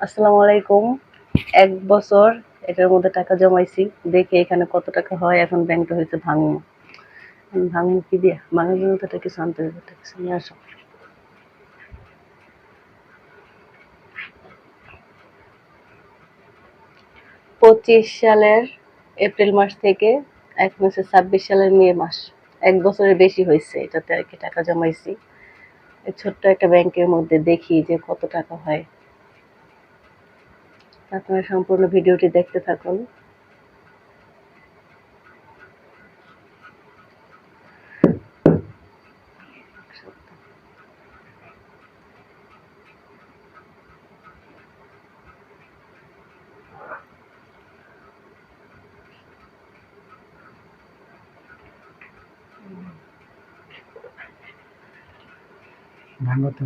আসসালামু আলাইকুম। ১ বছর এটার মধ্যে টাকা জমাইছি। দেখি এখানে কত টাকা হয়। এখন ব্যাংকটা হইছে ভাঙবো। ভাঙবো কি দিয়ে? ভাঙার জন্য তো একটা কিছু আনতে হবে। একটা কিছু নিয়ে আসো। পঁচিশ সালের এপ্রিল মাস থেকে এখন হচ্ছে ২৬ সালের মে মাস। ১ বছরের বেশি হয়েছে এটাতে আর কি টাকা জমাইছি। এই ছোট্ট একটা ব্যাংকের মধ্যে দেখি যে কত টাকা হয়। আপনারা সম্পূর্ণ ভিডিওটি দেখতে থাকুন। ভাঙতে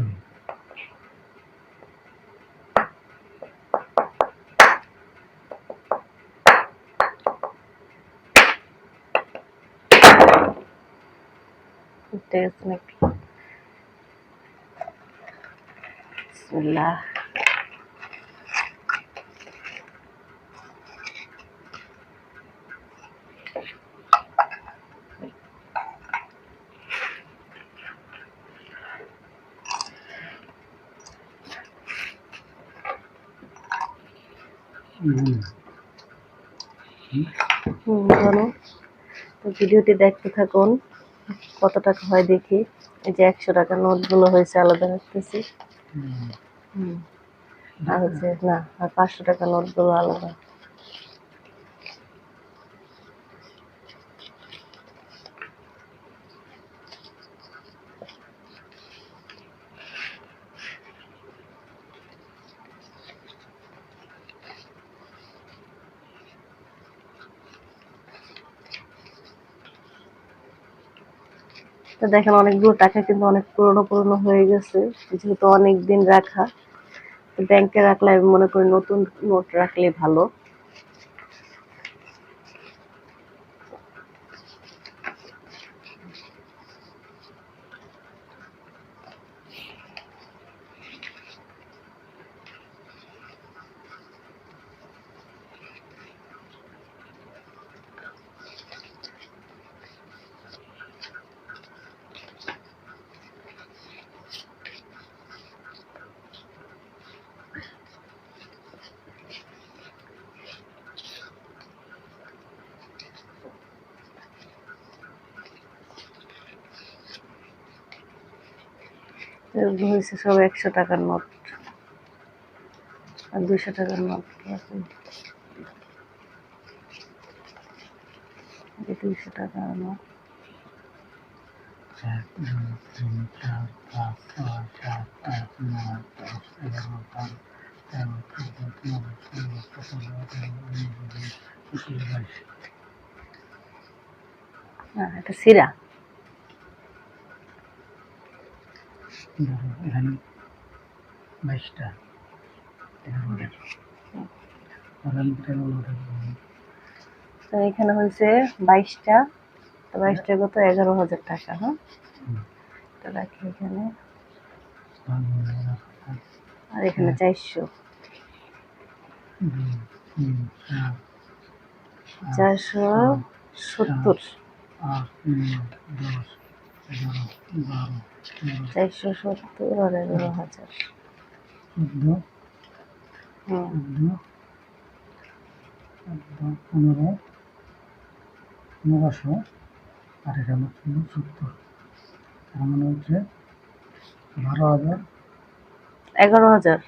উঠতে গেছে নাকি? বিসমিল্লাহ। বলো। তো ভিডিওটি দেখতে থাকুন। কত টাকা হয় দেখি। এই যে ১০০ টাকার নোটগুলো হয়েছে আলাদা রাখতেছি। আর হচ্ছে না, আর ৫০০ টাকার নোটগুলো আলাদা। তো দেখেন অনেকগুলো টাকা কিন্তু অনেক পুরনো হয়ে গেছে, যেহেতু অনেক দিন রাখা। ব্যাংকে রাখলে আমি মনে করি নতুন নোট রাখলে ভালো। এগুলো হয়েছে সব ১০০ টাকার নোট আর ২০০ টাকার নোট। ২০০ টাকার নোট। ১ ২ ৩ ৪ ৫ ৬ ৭ ৮ ৯ ১০ ১১ ১২ ১৩ ১৪ ১৫ ১৬ ১৭ ১৮ ১৯ ২০ ২১ ২২। এটা সিরা। এখানে ২২টা। তো এখানে হয়েছে ২২টা। ২২টা কত? ১১,০০০ টাকা। হ্যাঁ, তো রাখি এখানে। আর এখানে ৪০০। ৪৭০। ৪৭০ আর ১১,০০০। ১৫,০০০ আর এখানে হচ্ছে ৭০। তার মানে হচ্ছে ১২,০০০। ১১,০০০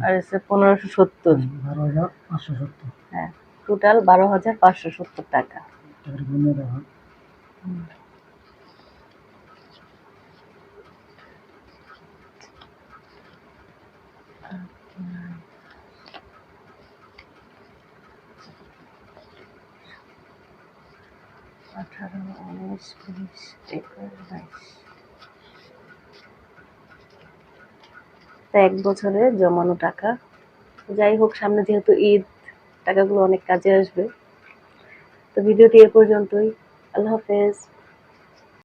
আর হচ্ছে ১৫৭০। ১২,৫৭০। হ্যাঁ, টোটাল ১২,৫৭০ টাকা। এবারে গুণে দেখো। আঠারো, ১৯, ২০, ২১, ২২। তা ১ বছরে জমানো টাকা। যাই হোক, সামনে যেহেতু ঈদ, টাকাগুলো অনেক কাজে আসবে। তো ভিডিওটি এ পর্যন্তই। আল্লাহ হাফেজ।